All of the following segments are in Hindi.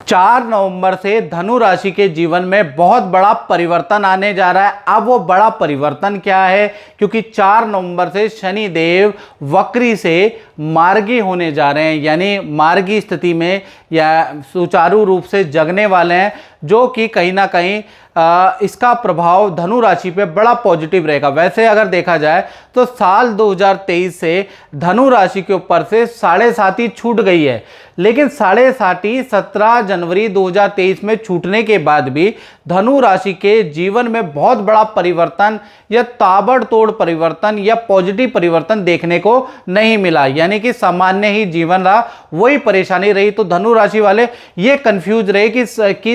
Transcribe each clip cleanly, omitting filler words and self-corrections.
4 नवंबर से धनु राशि के जीवन में बहुत बड़ा परिवर्तन आने जा रहा है। अब वो बड़ा परिवर्तन क्या है? क्योंकि 4 नवंबर से शनि देव वक्री से मार्गी होने जा रहे हैं, यानी मार्गी स्थिति में या सुचारू रूप से जगने वाले हैं, जो कि कहीं ना कहीं इसका प्रभाव धनु राशि पे बड़ा पॉजिटिव रहेगा। वैसे अगर देखा जाए तो साल 2023 से धनु राशि के ऊपर से 7.5 छूट गई है, लेकिन 7.5 17 जनवरी 2023 में छूटने के बाद भी धनु राशि के जीवन में बहुत बड़ा परिवर्तन या ताबड़तोड़ परिवर्तन या पॉजिटिव परिवर्तन देखने को नहीं मिला, यानी कि सामान्य ही जीवन रहा, वही परेशानी रही। तो धनु राशि वाले ये कंफ्यूज रहे कि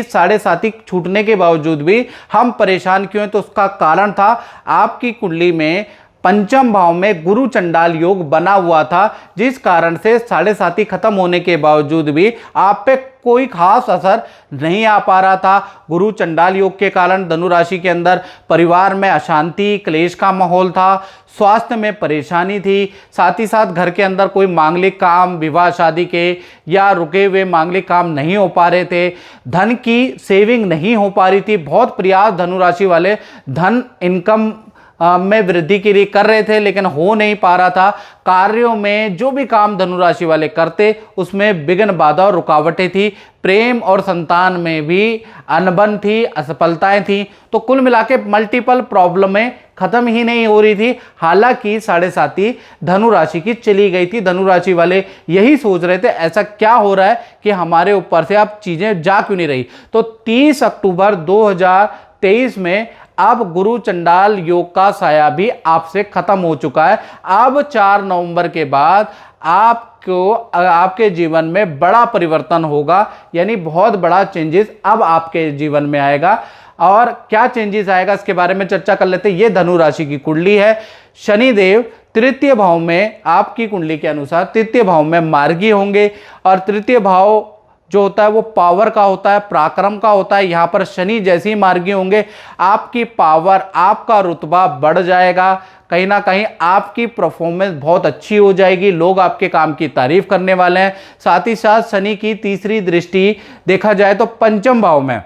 7.5 छूटने के बावजूद भी हम परेशान क्यों हैं। तो उसका कारण था आपकी कुंडली में पंचम भाव में गुरु चंडाल योग बना हुआ था, जिस कारण से 7.5 खत्म होने के बावजूद भी आप पे कोई खास असर नहीं आ पा रहा था। गुरु चंडाल योग के कारण धनु राशि के अंदर परिवार में अशांति, क्लेश का माहौल था, स्वास्थ्य में परेशानी थी, साथ ही साथ घर के अंदर कोई मांगलिक काम, विवाह शादी के या रुके हुए मांगलिक काम नहीं हो पा रहे थे, धन की सेविंग नहीं हो पा रही थी। बहुत प्रयास धनु राशि वाले धन इनकम में वृद्धि के लिए कर रहे थे, लेकिन हो नहीं पा रहा था। कार्यों में जो भी काम धनु राशि वाले करते उसमें विघ्न, बाधा और रुकावटें थी। प्रेम और संतान में भी अनबन थी, असफलताएं थी। तो कुल मिलाके मल्टीपल प्रॉब्लमें खत्म ही नहीं हो रही थी। हालांकि 7.5 धनु राशि की चली गई थी। धनु राशि वाले यही सोच रहे थे ऐसा क्या हो रहा है कि हमारे ऊपर से अब चीजें जा क्यों नहीं रही। तो 30 अक्टूबर 2023 में अब गुरु चंडाल योग का साया भी आपसे खत्म हो चुका है। अब 4 नवंबर के बाद आपके जीवन में बड़ा परिवर्तन होगा, यानी बहुत बड़ा चेंजेस अब आपके जीवन में आएगा। और क्या चेंजेस आएगा इसके बारे में चर्चा कर लेते हैं। ये धनु राशि की कुंडली है। शनि देव तृतीय भाव में, आपकी कुंडली के अनुसार तृतीय भाव में मार्गी होंगे, और तृतीय भाव जो होता है वो पावर का होता है, पराक्रम का होता है। यहाँ पर शनि जैसे ही मार्गी होंगे, आपकी पावर, आपका रुतबा बढ़ जाएगा। कहीं ना कहीं आपकी परफॉर्मेंस बहुत अच्छी हो जाएगी, लोग आपके काम की तारीफ करने वाले हैं। साथ ही साथ शनि की तीसरी दृष्टि देखा जाए तो पंचम भाव में,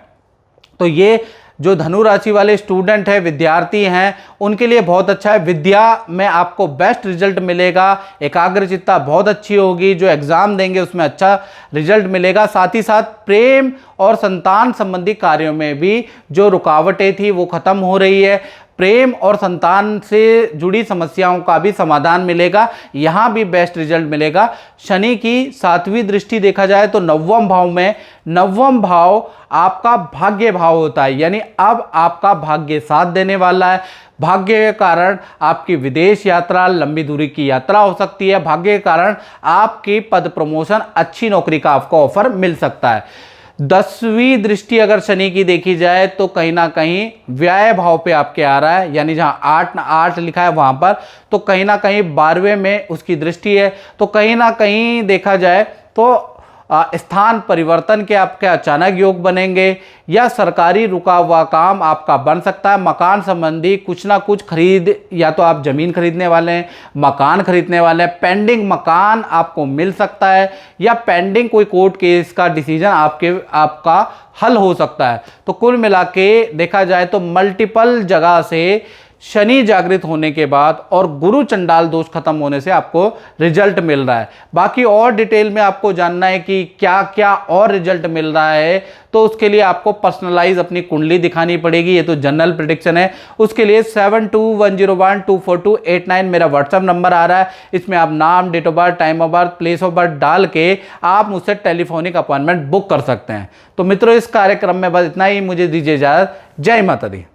तो ये जो धनु राशि वाले स्टूडेंट हैं, विद्यार्थी हैं, उनके लिए बहुत अच्छा है। विद्या में आपको बेस्ट रिजल्ट मिलेगा, एकाग्रचित्ता बहुत अच्छी होगी, जो एग्जाम देंगे उसमें अच्छा रिजल्ट मिलेगा। साथ ही साथ प्रेम और संतान संबंधी कार्यों में भी जो रुकावटें थी वो खत्म हो रही है। प्रेम और संतान से जुड़ी समस्याओं का भी समाधान मिलेगा, यहाँ भी बेस्ट रिजल्ट मिलेगा। शनि की 7वीं दृष्टि देखा जाए तो 9वें भाव में, 9वां भाव आपका भाग्य भाव होता है, यानी अब आपका भाग्य साथ देने वाला है। भाग्य के कारण आपकी विदेश यात्रा, लंबी दूरी की यात्रा हो सकती है। भाग्य के कारण आपकी पद प्रमोशन, अच्छी नौकरी का आपको ऑफर मिल सकता है। 10वीं दृष्टि अगर शनि की देखी जाए तो कहीं ना कहीं व्यय भाव पे आपके आ रहा है, यानी जहां 8 लिखा है वहां पर, तो कहीं ना कहीं 12वें में उसकी दृष्टि है। तो कहीं ना कहीं देखा जाए तो स्थान परिवर्तन के आपके अचानक योग बनेंगे, या सरकारी रुका हुआ काम आपका बन सकता है। मकान संबंधी कुछ ना कुछ खरीद, या तो आप जमीन खरीदने वाले हैं, मकान खरीदने वाले हैं, पेंडिंग मकान आपको मिल सकता है, या पेंडिंग कोई कोर्ट केस का डिसीजन आपका हल हो सकता है। तो कुल मिला के देखा जाए तो मल्टीपल जगह से शनि जागृत होने के बाद और गुरु चंडाल दोष खत्म होने से आपको रिजल्ट मिल रहा है। बाकी और डिटेल में आपको जानना है कि क्या क्या और रिजल्ट मिल रहा है, तो उसके लिए आपको पर्सनलाइज अपनी कुंडली दिखानी पड़ेगी। ये तो जनरल प्रेडिक्शन है। उसके लिए 7210124289 मेरा व्हाट्सएप नंबर आ रहा है। इसमें आप नाम, date of birth, time of birth, place of birth डाल के आप मुझसे टेलीफोनिक अपॉइंटमेंट बुक कर सकते हैं। तो मित्रों, इस कार्यक्रम में बस इतना ही। मुझे दीजिए इजाजत। जय माता दी।